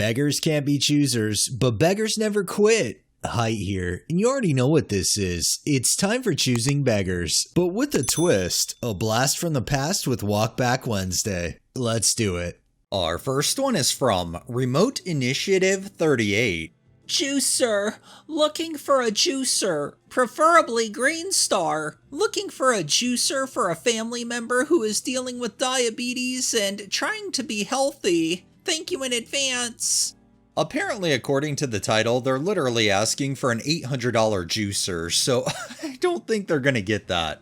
Beggars can't be choosers, but beggars never quit. Height here, and you already know what this is. It's time for Choosing Beggars, but with a twist, a blast from the past with Walkback Wednesday. Let's do it. Our first one is from Remote Initiative 38. Juicer. Looking for a juicer, preferably Green Star. Looking for a juicer for a family member who is dealing with diabetes and trying to be healthy. Thank you in advance. Apparently, according to the title, they're literally asking for an $800 juicer, so I don't think they're gonna get that.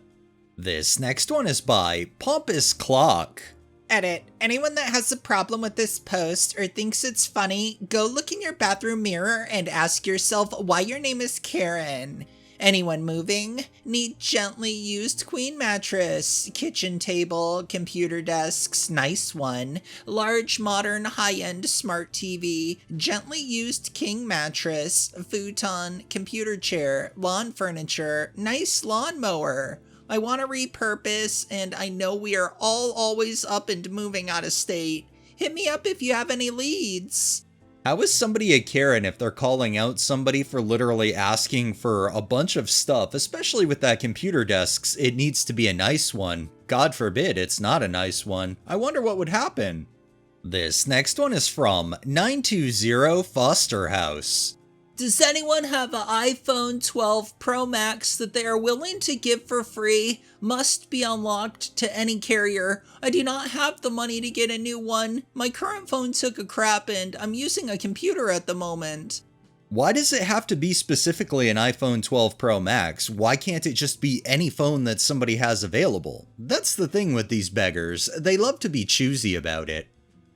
This next one is by Pompous Clock. Edit. Anyone that has a problem with this post or thinks it's funny, go look in your bathroom mirror and ask yourself why your name is Karen. Anyone moving? Need gently used queen mattress, kitchen table, computer desks, nice one, large modern high-end smart TV, gently used king mattress, futon, computer chair, lawn furniture, nice lawnmower. I want to repurpose, and I know we are all always up and moving out of state. Hit me up if you have any leads. How is somebody a Karen if they're calling out somebody for literally asking for a bunch of stuff, especially with that computer desks? It needs to be a nice one. God forbid it's not a nice one. I wonder what would happen. This next one is from 920 Foster House. Does anyone have an iPhone 12 Pro Max that they are willing to give for free? Must be unlocked to any carrier. I do not have the money to get a new one. My current phone took a crap and I'm using a computer at the moment. Why does it have to be specifically an iPhone 12 Pro Max? Why can't it just be any phone that somebody has available? That's the thing with these beggars. They love to be choosy about it.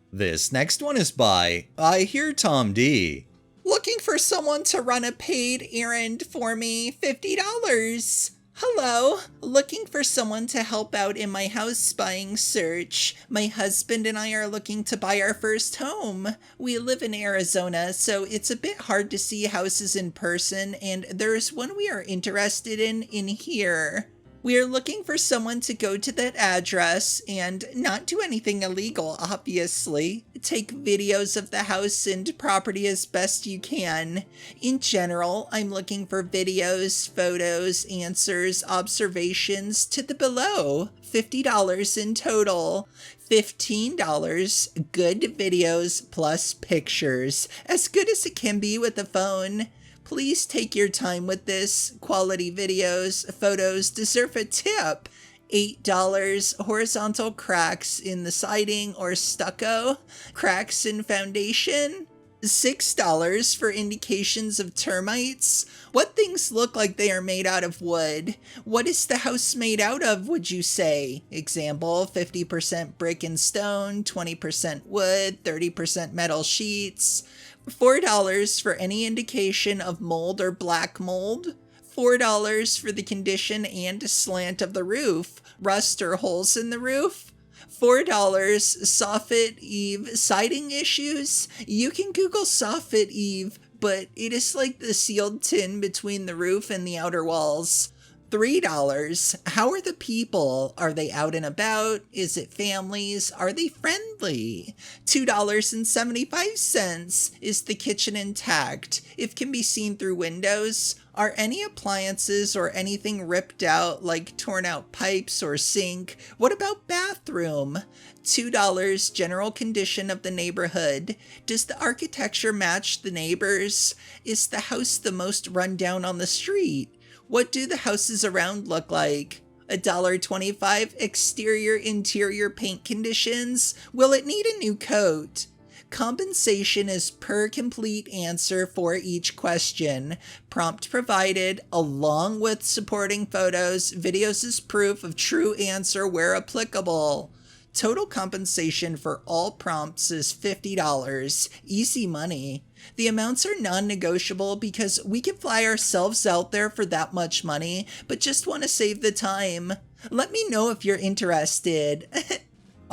This next one is by I Hear Tom D. Looking for someone to run a paid errand for me, $50. Hello, looking for someone to help out in my house buying search. My husband and I are looking to buy our first home. We live in Arizona, so it's a bit hard to see houses in person, and there's one we are interested in here. We are looking for someone to go to that address and not do anything illegal, obviously. Take videos of the house and property as best you can. In general, I'm looking for videos, photos, answers, observations to the below. $50 in total. $15 good videos plus pictures. As good as it can be with a phone. Please take your time with this. Quality videos, photos deserve a tip. $8 horizontal cracks in the siding or stucco, cracks in foundation. $6 for indications of termites. What things look like they are made out of wood? What is the house made out of, would you say? Example, 50% brick and stone, 20% wood, 30% metal sheets. $4 for any indication of mold or black mold. $4 for the condition and slant of the roof, rust or holes in the roof. $4 soffit eave siding issues. You can Google soffit eave, but it is like the sealed tin between the roof and the outer walls. $3. How are the people? Are they out and about? Is it families? Are they friendly? $2.75. Is the kitchen intact? If can be seen through windows. Are any appliances or anything ripped out, like torn out pipes or sink? What about bathroom? $2 general condition of the neighborhood. Does the architecture match the neighbors? Is the house the most run down on the street? What do the houses around look like? $1.25 exterior interior paint conditions. Will it need a new coat? Compensation is per complete answer for each question. Prompt provided along with supporting photos. Videos as proof of true answer where applicable. Total compensation for all prompts is $50. Easy money. The amounts are non-negotiable because we can fly ourselves out there for that much money, but just want to save the time. Let me know if you're interested.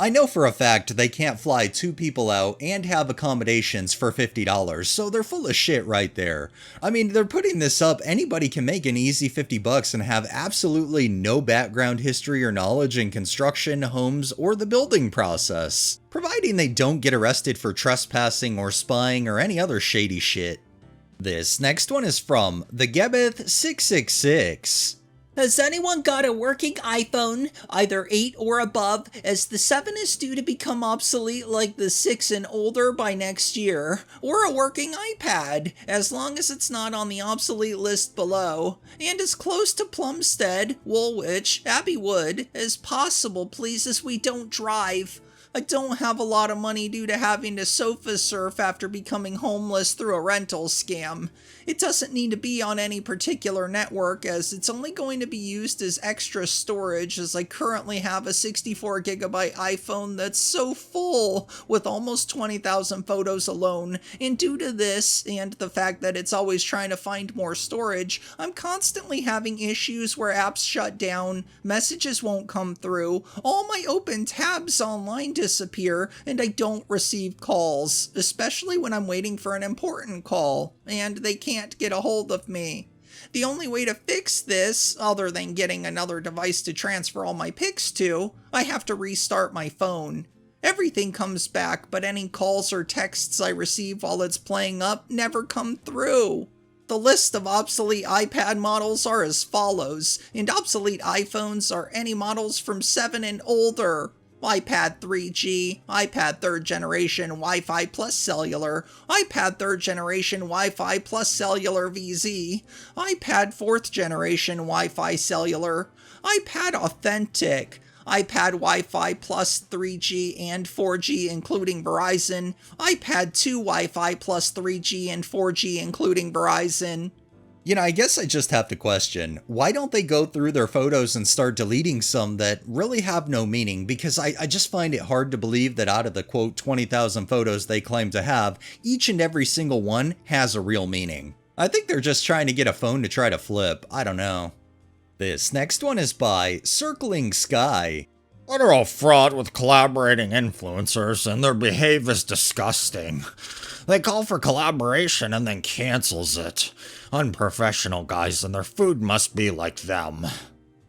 I know for a fact they can't fly 2 people out and have accommodations for $50, so they're full of shit right there. I mean, they're putting this up, anybody can make an easy $50 and have absolutely no background history or knowledge in construction, homes, or the building process, providing they don't get arrested for trespassing or spying or any other shady shit. This next one is from the Gebeth666. Has anyone got a working iPhone, either 8 or above, as the 7 is due to become obsolete like the 6 and older by next year? Or a working iPad, as long as it's not on the obsolete list below, and as close to Plumstead, Woolwich, Abbey Wood as possible, please, as we don't drive. I don't have a lot of money due to having to sofa surf after becoming homeless through a rental scam. It doesn't need to be on any particular network, as it's only going to be used as extra storage, as I currently have a 64GB iPhone that's so full with almost 20,000 photos alone, and due to this and the fact that it's always trying to find more storage, I'm constantly having issues where apps shut down, messages won't come through, all my open tabs online disappear, and I don't receive calls, especially when I'm waiting for an important call, and they can't get a hold of me. The only way to fix this, other than getting another device to transfer all my pics to, I have to restart my phone. Everything comes back, but any calls or texts I receive while it's playing up never come through. The list of obsolete iPad models are as follows, and obsolete iPhones are any models from 7 and older. iPad 3G, iPad 3rd generation Wi-Fi plus cellular, iPad 3rd generation Wi-Fi plus cellular VZ, iPad 4th generation Wi-Fi cellular, iPad Authentic, iPad Wi-Fi plus 3G and 4G including Verizon, iPad 2 Wi-Fi plus 3G and 4G including Verizon. You know, I guess I just have to question, why don't they go through their photos and start deleting some that really have no meaning? Because I just find it hard to believe that out of the quote 20,000 photos they claim to have, each and every single one has a real meaning. I think they're just trying to get a phone to try to flip, I don't know. This next one is by Circling Sky. They're all fraught with collaborating influencers, and their behavior is disgusting. They call for collaboration and then cancels it. Unprofessional guys, and their food must be like them.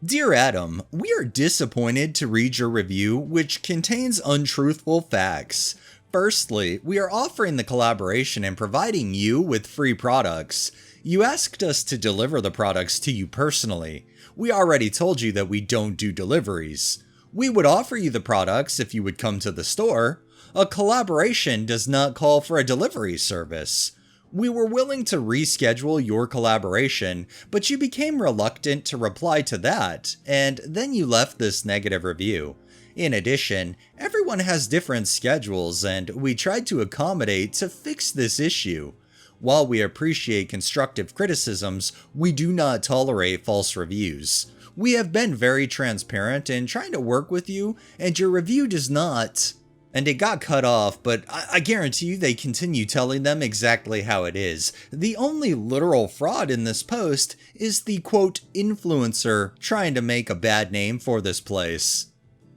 Dear Adam, we are disappointed to read your review, which contains untruthful facts. Firstly, we are offering the collaboration and providing you with free products. You asked us to deliver the products to you personally. We already told you that we don't do deliveries. We would offer you the products if you would come to the store. A collaboration does not call for a delivery service. We were willing to reschedule your collaboration, but you became reluctant to reply to that, and then you left this negative review. In addition, everyone has different schedules, and we tried to accommodate to fix this issue. While we appreciate constructive criticisms, we do not tolerate false reviews. We have been very transparent in trying to work with you, and your review does not. And it got cut off, but I guarantee you they continue telling them exactly how it is. The only literal fraud in this post is the quote influencer trying to make a bad name for this place.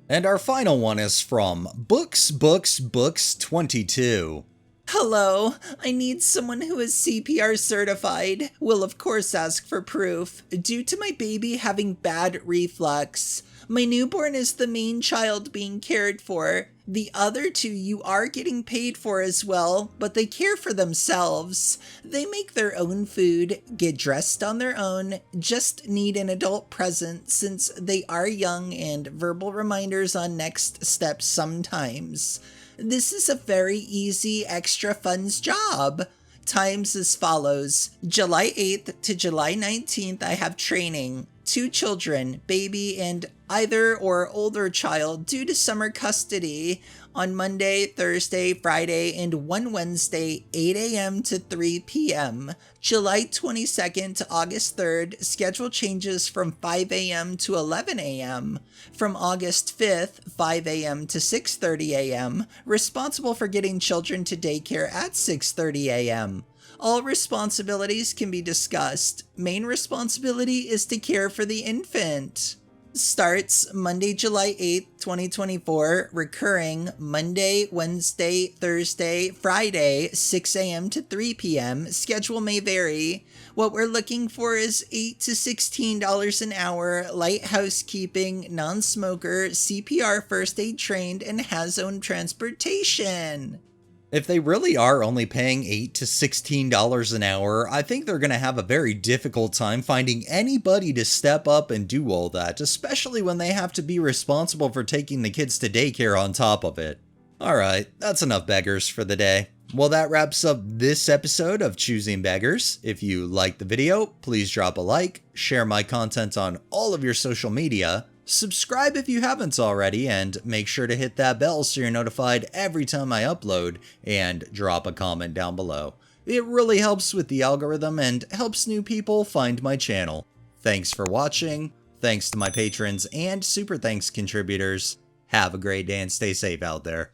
And our final one is from Books22. Hello, I need someone who is CPR certified. Will of course ask for proof, due to my baby having bad reflux. My newborn is the main child being cared for. The other two you are getting paid for as well, but they care for themselves. They make their own food, get dressed on their own, just need an adult present since they are young, and verbal reminders on next steps sometimes. This is a very easy extra funds job. Times as follows. July 8th to July 19th I have training. 2 children, baby and either or older child due to summer custody on Monday, Thursday, Friday, and one Wednesday, 8 a.m. to 3 p.m. July 22nd to August 3rd, schedule changes from 5 a.m. to 11 a.m. From August 5th, 5 a.m. to 6:30 a.m., responsible for getting children to daycare at 6:30 a.m. All responsibilities can be discussed. Main responsibility is to care for the infant. Starts Monday, July 8th, 2024, recurring Monday, Wednesday, Thursday, Friday, 6 a.m. to 3 p.m. Schedule may vary. What we're looking for is $8 to $16 an hour, light housekeeping, non-smoker, CPR first aid trained, and has own transportation. If they really are only paying $8 to $16 an hour, I think they're going to have a very difficult time finding anybody to step up and do all that, especially when they have to be responsible for taking the kids to daycare on top of it. Alright, that's enough beggars for the day. Well, that wraps up this episode of Choosing Beggars. If you liked the video, please drop a like, share my content on all of your social media, subscribe if you haven't already, and make sure to hit that bell so you're notified every time I upload, and drop a comment down below. It really helps with the algorithm and helps new people find my channel. Thanks for watching, thanks to my patrons and super thanks contributors. Have a great day and stay safe out there.